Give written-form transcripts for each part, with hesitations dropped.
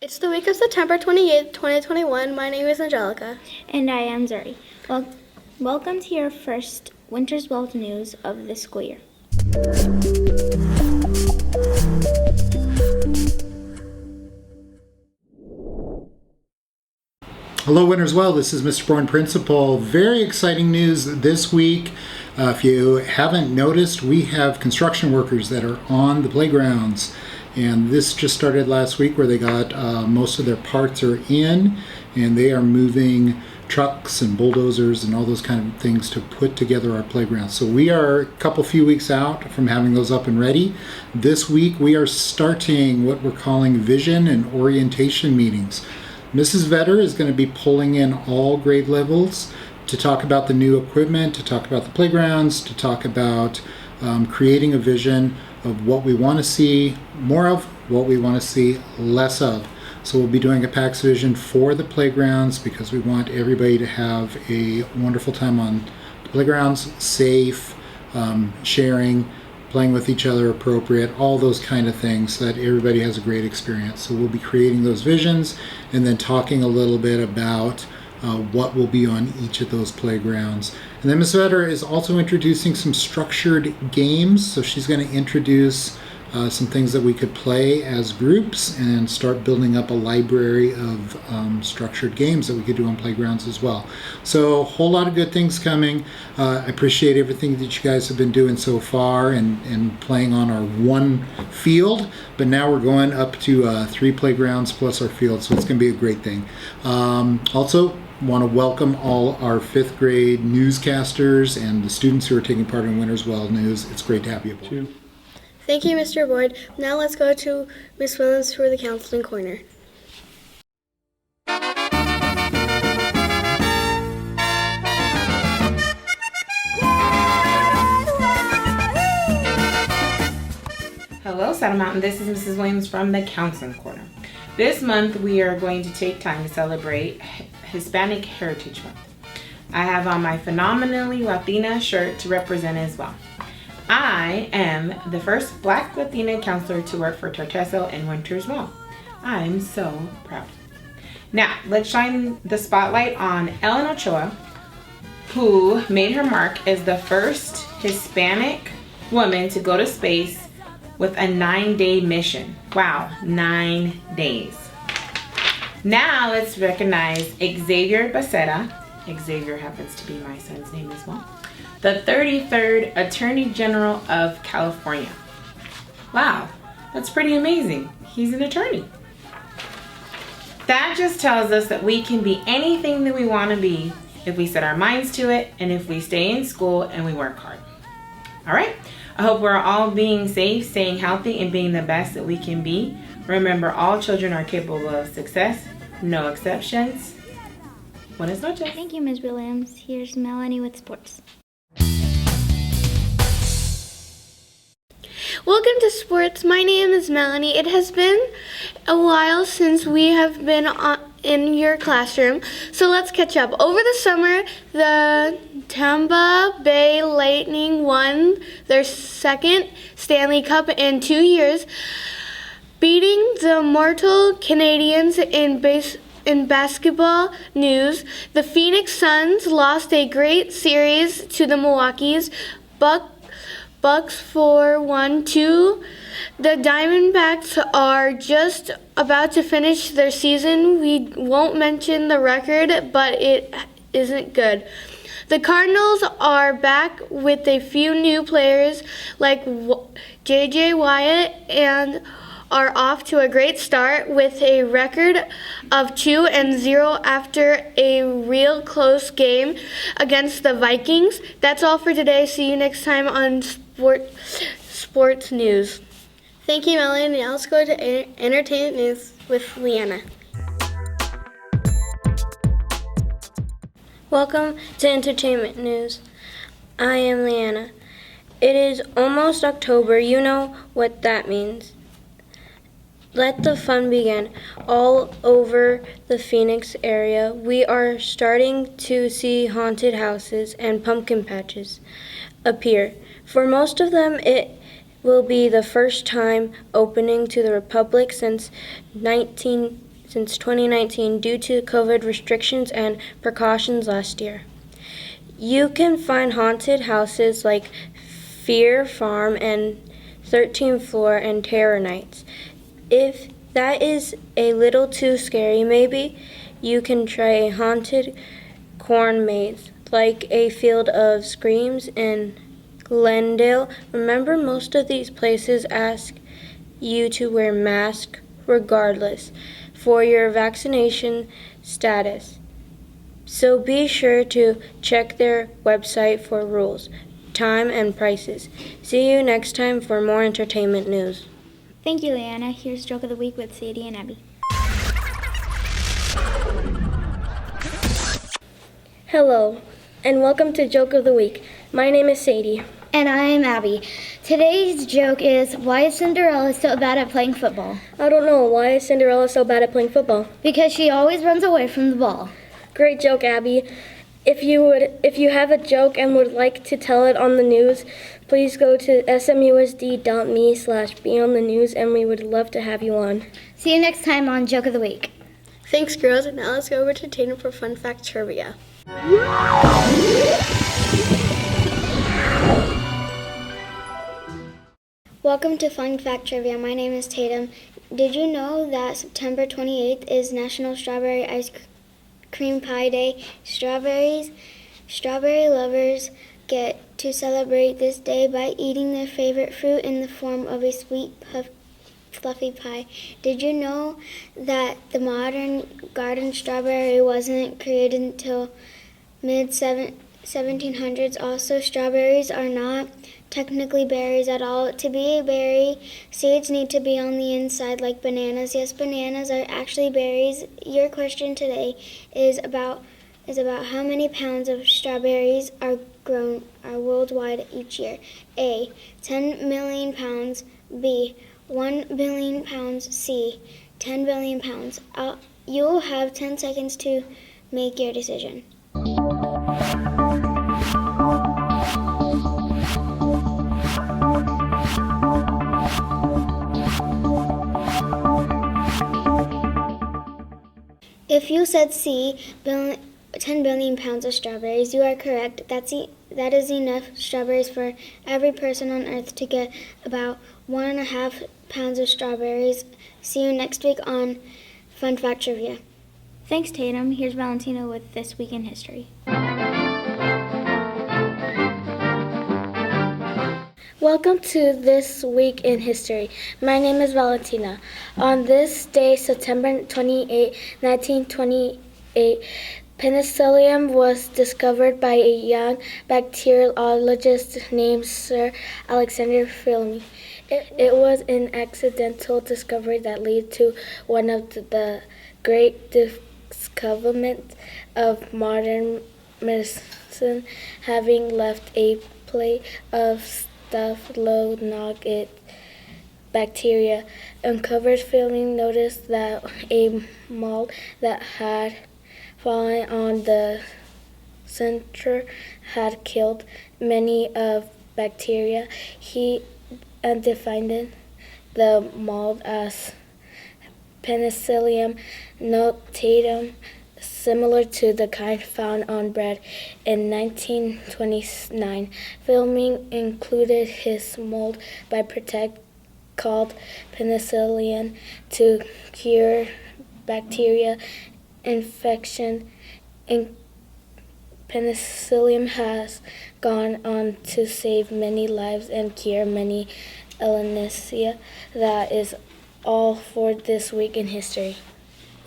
It's the week of September 28th, 2021. My name is Angelica. And I am Zuri. Welcome to your first Winter's World News of the school year. Hello, Winter's Well. This is Mr. Bourne, Principal. Very exciting news this week. If you haven't noticed, we have construction workers that are on the playgrounds. And this just started last week where they got most of their parts are in and they are moving trucks and bulldozers and all those kind of things to put together our playgrounds. So we are a few weeks out from having those up and ready. This week we are starting what we're calling vision and orientation meetings. Mrs. Vetter is going to be pulling in all grade levels to talk about the new equipment, to talk about the playgrounds, to talk about creating a vision of what we want to see more of, what we want to see less of. So we'll be doing a PAX vision for the playgrounds because we want everybody to have a wonderful time on the playgrounds, safe, sharing, playing with each other appropriate, all those kind of things so that everybody has a great experience. So we'll be creating those visions and then talking a little bit about what will be on each of those playgrounds. And then Ms. Vetter is also introducing some structured games. So she's going to introduce some things that we could play as groups and start building up a library of structured games that we could do on playgrounds as well. So a whole lot of good things coming. I appreciate everything that you guys have been doing so far and playing on our one field, but now we're going up to 3 playgrounds plus our field, so it's going to be a great thing. Also, want to welcome all our 5th grade newscasters and the students who are taking part in Winter's Well News. It's great to have you aboard. Thank you, Mr. Boyd. Now let's go to Ms. Williams for the counseling corner. Hello, Saddle Mountain. This is Mrs. Williams from the Counseling Corner. This month we are going to take time to celebrate Hispanic Heritage Month. I have on my phenomenally Latina shirt to represent as well. I am the first Black Latina counselor to work for Torteso and Winter's Well. I'm so proud. Now, let's shine the spotlight on Ellen Ochoa, who made her mark as the first Hispanic woman to go to space with a 9-day mission. Wow, 9 days. Now let's recognize Xavier Becerra. Xavier happens to be my son's name as well. The 33rd Attorney General of California. Wow, that's pretty amazing. He's an attorney. That just tells us that we can be anything that we want to be if we set our minds to it and if we stay in school and we work hard. All right, I hope we're all being safe, staying healthy, and being the best that we can be. Remember, all children are capable of success, no exceptions. Buenas noches. Thank you, Ms. Williams. Here's Melanie with sports. Welcome to sports. My name is Melanie. It has been a while since we have been in your classroom, so let's catch up. Over the summer, the Tampa Bay Lightning won their 2nd Stanley Cup in 2 years, beating the Montreal Canadiens in basketball news. The Phoenix Suns lost a great series to the Milwaukee Bucks for 1-2. The Diamondbacks are just about to finish their season. We won't mention the record, but it isn't good. The Cardinals are back with a few new players like J.J. Watt and are off to a great start with a record of 2-0 after a real close game against the Vikings. That's all for today. See you next time on Sports News. Thank you, Melanie. Now let's go to Entertainment News with Leanna. Welcome to Entertainment News. I am Leanna. It is almost October. You know what that means. Let the fun begin. All over the Phoenix area, we are starting to see haunted houses and pumpkin patches appear. For most of them, it will be the first time opening to the public since since 2019 due to COVID restrictions and precautions last year. You can find haunted houses like Fear Farm and 13th Floor and Terror Nights. If that is a little too scary, maybe you can try a haunted corn maze, like a Field of Screams in Glendale. Remember, most of these places ask you to wear masks regardless for your vaccination status. So be sure to check their website for rules, time, and prices. See you next time for more entertainment news. Thank you, Leanna. Here's Joke of the Week with Sadie and Abby. Hello, and welcome to Joke of the Week. My name is Sadie. And I'm Abby. Today's joke is, why is Cinderella so bad at playing football? I don't know, why is Cinderella so bad at playing football? Because she always runs away from the ball. Great joke, Abby. If you have a joke and would like to tell it on the news, please go to smusd.me/beonthenews, and we would love to have you on. See you next time on Joke of the Week. Thanks, girls. And now let's go over to Tatum for Fun Fact Trivia. Welcome to Fun Fact Trivia. My name is Tatum. Did you know that September 28th is National Strawberry Ice Cream Pie Day? Strawberry lovers get to celebrate this day by eating their favorite fruit in the form of a sweet, fluffy pie. Did you know that the modern garden strawberry wasn't created until mid-1700s? Also, strawberries are not technically berries at all. To be a berry, seeds need to be on the inside like bananas. Yes, bananas are actually berries. Your question today is about how many pounds of strawberries are grown worldwide each year. A, 10 million pounds. B, 1 billion pounds. C, 10 billion pounds. You'll have 10 seconds to make your decision. If you said C, 10 billion pounds of strawberries, you are correct. That is enough strawberries for every person on Earth to get about 1.5 pounds of strawberries. See you next week on Fun Fact Trivia. Thanks, Tatum. Here's Valentina with This Week in History. Welcome to This Week in History. My name is Valentina. On this day, September 28, 1928, penicillium was discovered by a young bacteriologist named Sir Alexander Fleming. It was an accidental discovery that led to one of the great discoveries of modern medicine, having left a plate of Staphylococcus bacteria uncovered. Fleming noticed that a mold that had fallen on the center had killed many of bacteria. He defined the mold as Penicillium notatum, similar to the kind found on bread. In 1929, Fleming included his mold by protect called penicillin to cure bacteria infection. Penicillium has gone on to save many lives and cure many illnesses. That is all for This Week in History.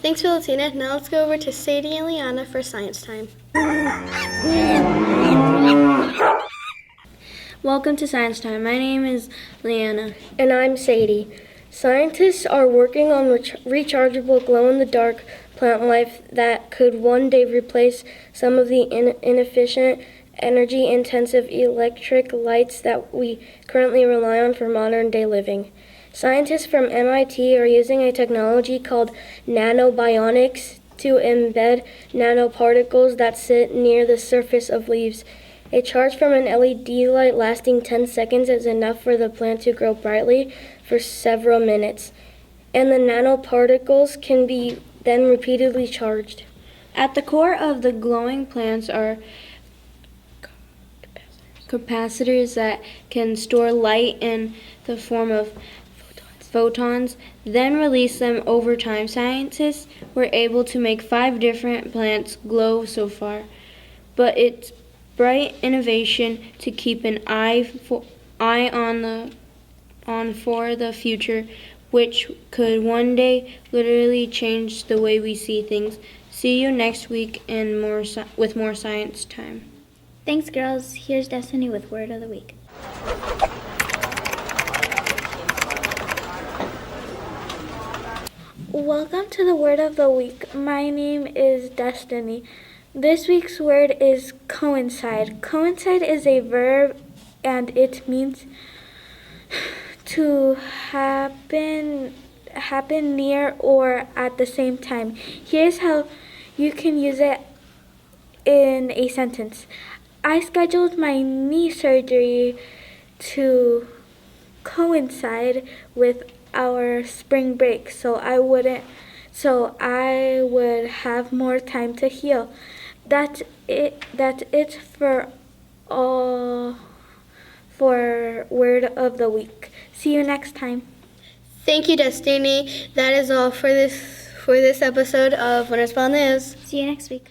Thanks, Valentina. Now let's go over to Sadie and Liana for Science Time. Welcome to Science Time. My name is Liana. And I'm Sadie. Scientists are working on rechargeable glow-in-the-dark plant life that could one day replace some of the inefficient, energy-intensive electric lights that we currently rely on for modern-day living. Scientists from MIT are using a technology called nanobionics to embed nanoparticles that sit near the surface of leaves. A charge from an LED light lasting 10 seconds is enough for the plant to grow brightly for several minutes. And the nanoparticles can be then repeatedly charged. At the core of the glowing plants are capacitors that can store light in the form of photons, then release them over time. Scientists were able to make 5 different plants glow so far, but it's bright innovation to keep an eye on for the future, which could one day literally change the way we see things. See you next week and with more science time. Thanks, girls. Here's Destiny with Word of the Week. Welcome to the Word of the Week. My name is Destiny. This week's word is coincide. Coincide is a verb and it means to happen near or at the same time. Here's how you can use it in a sentence. I scheduled my knee surgery to coincide with our spring break so I would have more time to heal. That's it for Word of the Week. See you next time. Thank you, Destiny. That is all for this episode of Winter Spell News. See you next week.